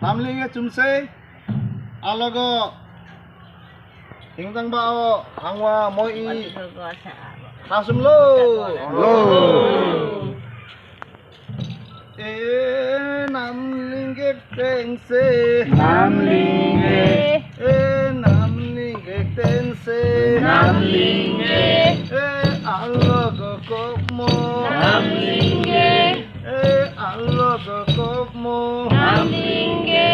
namlinge chumse alogo hingtang bao hangwa moi langsung lo namlinge tense namlinge tense namlinge alogo kopmo namlinge alogo kopmo namlinge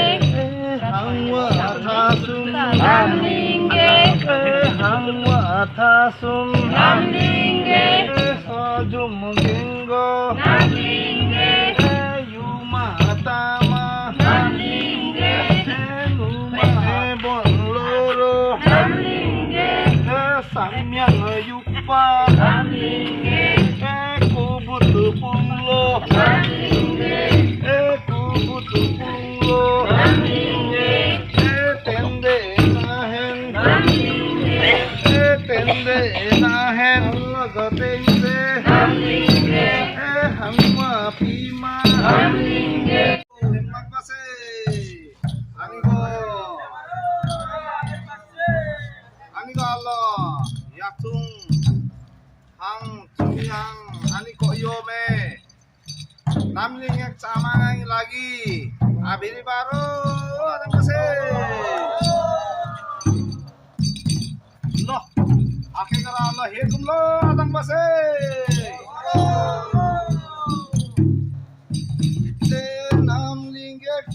hangwa thasum namlinge hangwa thasum namlinge sajum gingo namlinge yuma tama namlinge numa bon loro namlinge samyang yupa namlinge kubutu punglo namlinge kubutu punglo namlinge tende nahen namlinge tende nahen logo tense namlinge hangwa pima namlinge terima kasih anigo Allah yatung hang cumyang aniko yome namling yang sama lagi abiri baru terima kasih loh akhirnya Allah hikum lo terima kasih namling yang